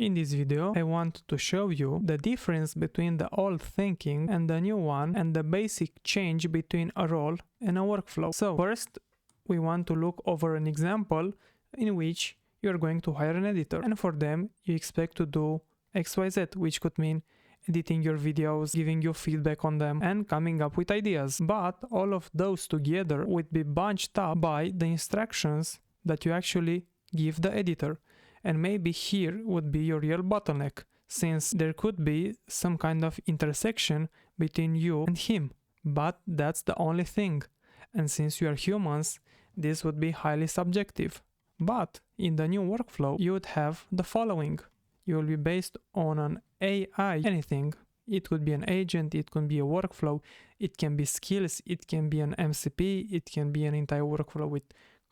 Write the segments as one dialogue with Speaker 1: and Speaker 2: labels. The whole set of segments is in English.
Speaker 1: In this video, I want to show you the difference between the old thinking and the new one and the basic change between a role and a workflow. So first, we want to look over an example in which you're going to hire an editor, and for them you expect to do XYZ, which could mean editing your videos, giving you feedback on them, and coming up with ideas. But all of those together would be bunched up by the instructions that you actually give the editor. And maybe here would be your real bottleneck, since there could be some kind of intersection between you and him. But that's the only thing. And since you are humans, this would be highly subjective. But in the new workflow, you would have the following. You will be based on an AI, anything. It could be an agent, it could be a workflow, it can be skills, it can be an MCP, it can be an entire workflow with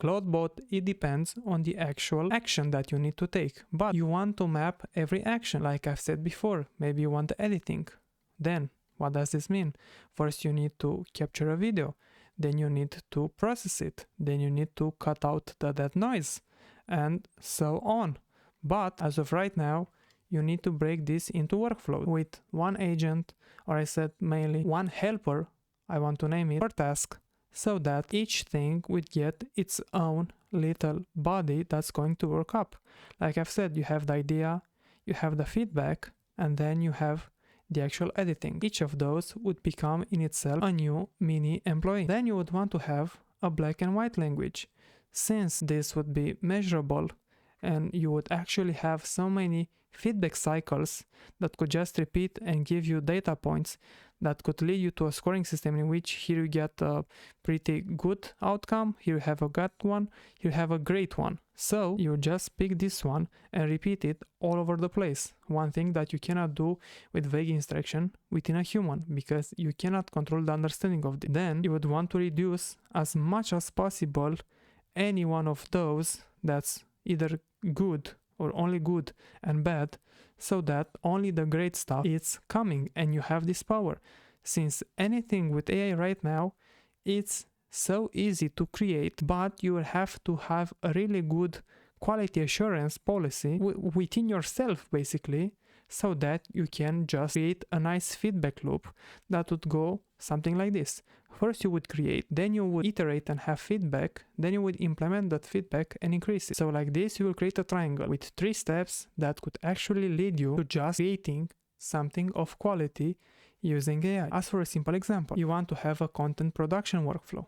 Speaker 1: CloudBot. It depends on the actual action that you need to take. But you want to map every action, like I've said before. Maybe you want the editing. Then, what does this mean? First, you need to capture a video. Then you need to process it. Then you need to cut out the dead noise, and so on. But as of right now, you need to break this into workflow with one agent, or I said mainly one helper, I want to name it, per task, so that each thing would get its own little body that's going to work up. Like I've said, you have the idea, you have the feedback, and then you have the actual editing. Each of those would become in itself a new mini employee. Then you would want to have a black and white language. Since this would be measurable and you would actually have so many feedback cycles that could just repeat and give you data points that could lead you to a scoring system in which here you get a pretty good outcome, here you have a good one, here you have a great one. So you just pick this one and repeat it all over the place. One thing that you cannot do with vague instruction within a human, because you cannot control the understanding of it. Then you would want to reduce as much as possible any one of those that's either good or only good and bad, so that only the great stuff is coming and you have this power. Since anything with AI right now, it's so easy to create, but you will have to have a really good quality assurance policy within yourself, basically, so that you can just create a nice feedback loop that would go something like this. First you would create, then you would iterate and have feedback, then you would implement that feedback and increase it. So like this, you will create a triangle with 3 steps that could actually lead you to just creating something of quality using AI. As for a simple example, you want to have a content production workflow.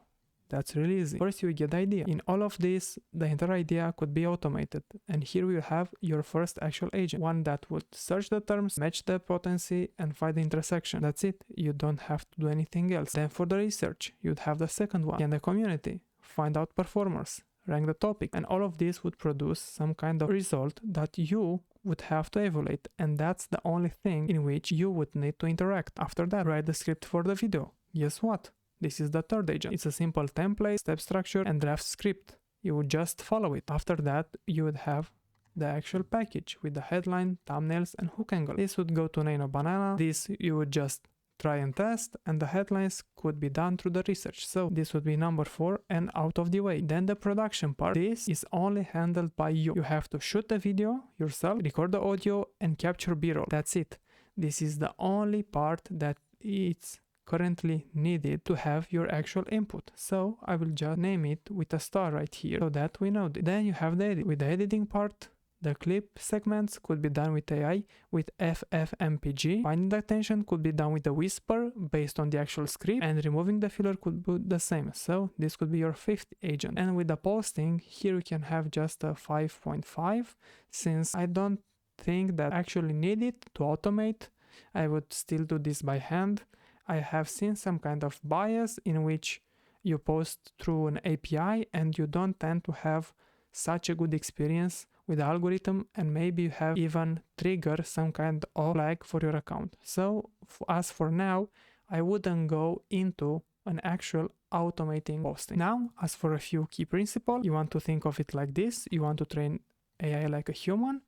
Speaker 1: That's really easy. First you get the idea. In all of this, the entire idea could be automated. And here we have your first actual agent. One that would search the terms, match the potency, and find the intersection. That's it. You don't have to do anything else. Then for the research, you'd have the second one. In the community, find out performers, rank the topic. And all of this would produce some kind of result that you would have to evaluate. And that's the only thing in which you would need to interact. After that, write the script for the video. Guess what? This is the third agent. It's a simple template, step structure, and draft script. You would just follow it. After that, you would have the actual package with the headline, thumbnails, and hook angle. This would go to Nano Banana. This you would just try and test, and the headlines could be done through the research. So this would be number 4 and out of the way. Then the production part. This is only handled by you. You have to shoot the video yourself, record the audio, and capture B-roll. That's it. This is the only part that it's currently needed to have your actual input. So I will just name it with a star right here so that we know this. Then you have the edit. With the editing part, the clip segments could be done with AI with FFmpeg. Finding the attention could be done with the whisper based on the actual script, and removing the filler could be the same. So this could be your 5th agent. And with the posting, here you can have just a 5.5, since I don't think that actually need it to automate. I would still do this by hand. I have seen some kind of bias in which you post through an API and you don't tend to have such a good experience with the algorithm, and maybe you have even trigger some kind of flag for your account. So as for now, I wouldn't go into an actual automating posting. Now, as for a few key principles, you want to think of it like this. You want to train AI like a human,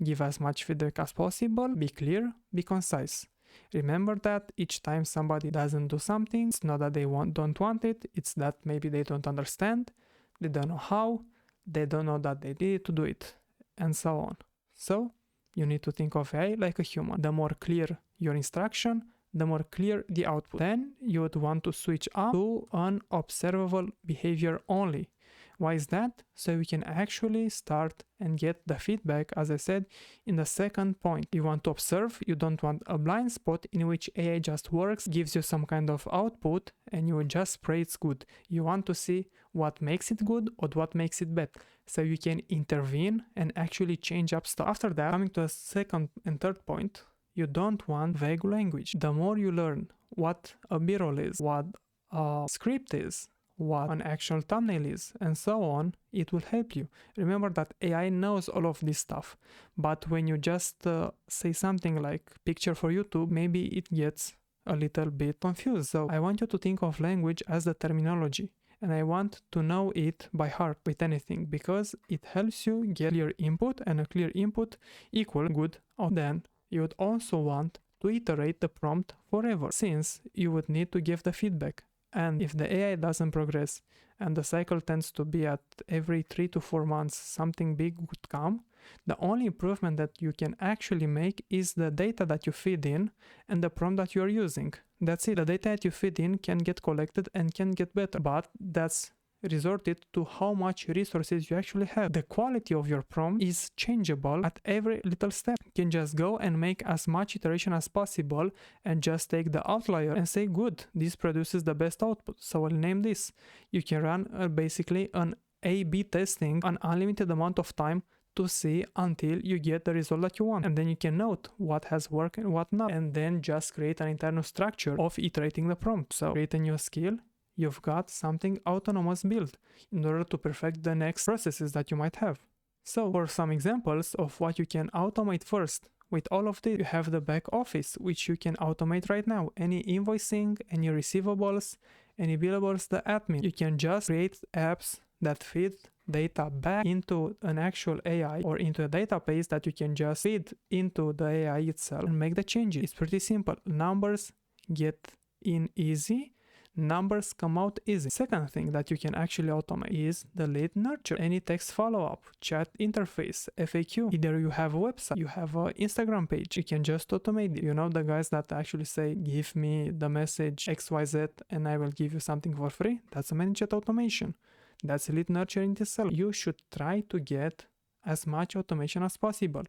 Speaker 1: give as much feedback as possible, be clear, be concise. Remember that each time somebody doesn't do something, it's not that they don't want it, it's that maybe they don't understand, they don't know how, they don't know that they need to do it, and so on. So You need to think of AI like a human. The more clear your instruction, the more clear the output. Then you would want to switch up to an observable behavior only. Why is that? So we can actually start and get the feedback, as I said, in the second point. You want to observe, you don't want a blind spot in which AI just works, gives you some kind of output, and you just pray it's good. You want to see what makes it good or what makes it bad. So you can intervene and actually change up stuff. After that, coming to the second and third point, you don't want vague language. The more you learn what a b-roll is, what a script is, what an actual thumbnail is, and so on, it will help you. Remember that AI knows all of this stuff, but when you just say something like picture for YouTube, maybe it gets a little bit confused. So I want you to think of language as the terminology, and I want to know it by heart with anything, because it helps you get clear input, and a clear input equal good output. Then you would also want to iterate the prompt forever, since you would need to give the feedback. And if the AI doesn't progress and the cycle tends to be at every 3 to 4 months something big would come, the only improvement that you can actually make is the data that you feed in and the prompt that you are using. That's it. The data that you feed in can get collected and can get better, but that's resorted to how much resources you actually have. The quality of your prompt is changeable at every little step. You can just go and make as much iteration as possible and just take the outlier and say, good, this produces the best output, so I'll name this. You can run basically an A/B testing an unlimited amount of time to see until you get the result that you want, and then you can note what has worked and what not, and then just create an internal structure of iterating the prompt. So create a new skill, you've got something autonomous built in order to perfect the next processes that you might have. So for some examples of what you can automate first, with all of this, you have the back office, which you can automate right now. Any invoicing, any receivables, any billables, the admin. You can just create apps that feed data back into an actual AI or into a database that you can just feed into the AI itself and make the changes. It's pretty simple. Numbers get in easy. Numbers come out easy. Second thing that you can actually automate is the lead nurture. Any text follow-up, chat interface, FAQ. Either you have a website, you have an Instagram page, you can just automate it. You know the guys that actually say, give me the message XYZ and I will give you something for free? That's a ManyChat automation. That's lead nurture in itself. You should try to get as much automation as possible.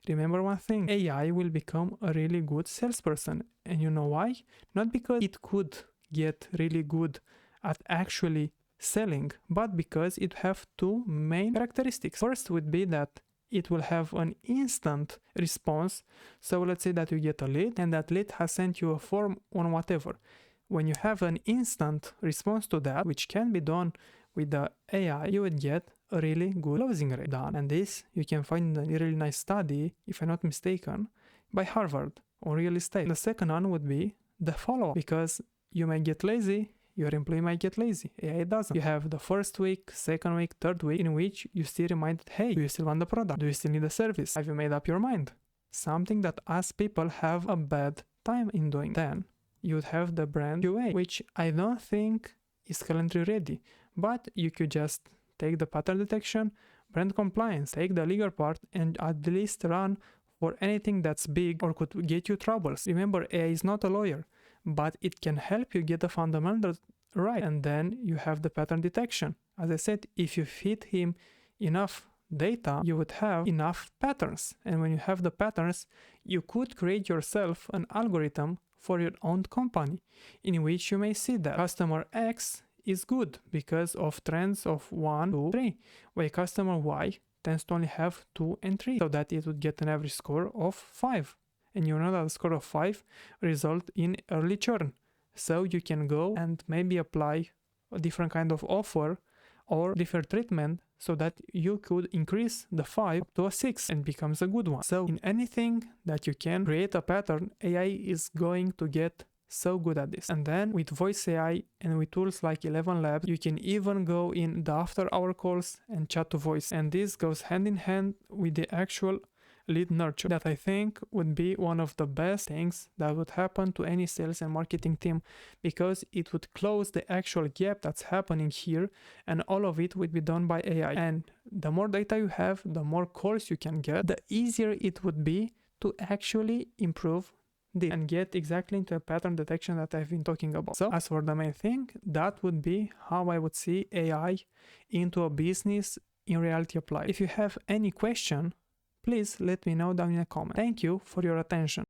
Speaker 1: Remember one thing, AI will become a really good salesperson. And you know why? Not because it could get really good at actually selling, but because it have two main characteristics. First would be that it will have an instant response. So let's say that you get a lead and that lead has sent you a form on whatever. When you have an instant response to that, which can be done with the AI, you would get a really good closing rate done. And this you can find in a really nice study, if I'm not mistaken, by Harvard on real estate. The second one would be the follow-up, because you might get lazy, your employee might get lazy, AI doesn't. You have the first week, second week, third week, in which you still remind, hey, do you still want the product? Do you still need the service? Have you made up your mind? Something that us people have a bad time in doing. Then you'd have the brand QA, which I don't think is currently ready, but you could just take the pattern detection, brand compliance, take the legal part, and at least run for anything that's big or could get you troubles. Remember, AI is not a lawyer, but it can help you get the fundamentals right. And then you have the pattern detection. As I said, if you feed him enough data, you would have enough patterns. And when you have the patterns, you could create yourself an algorithm for your own company, in which you may see that customer X is good because of trends of 1, 2, 3, while customer Y tends to only have 2 and 3, so that it would get an average score of 5. And you know that a score of 5 result in early churn. So you can go and maybe apply a different kind of offer or different treatment so that you could increase the 5 up to a 6 and becomes a good one. So in anything that you can create a pattern, AI is going to get so good at this. And then with voice AI and with tools like ElevenLabs, you can even go in the after hour calls and chat to voice. And this goes hand in hand with the actual lead nurture. That I think would be one of the best things that would happen to any sales and marketing team, because it would close the actual gap that's happening here, and all of it would be done by AI. And the more data you have, the more calls you can get, the easier it would be to actually improve this and get exactly into a pattern detection that I've been talking about. So as for the main thing, that would be how I would see AI into a business in reality applied. If you have any question, please let me know down in a comment. Thank you for your attention.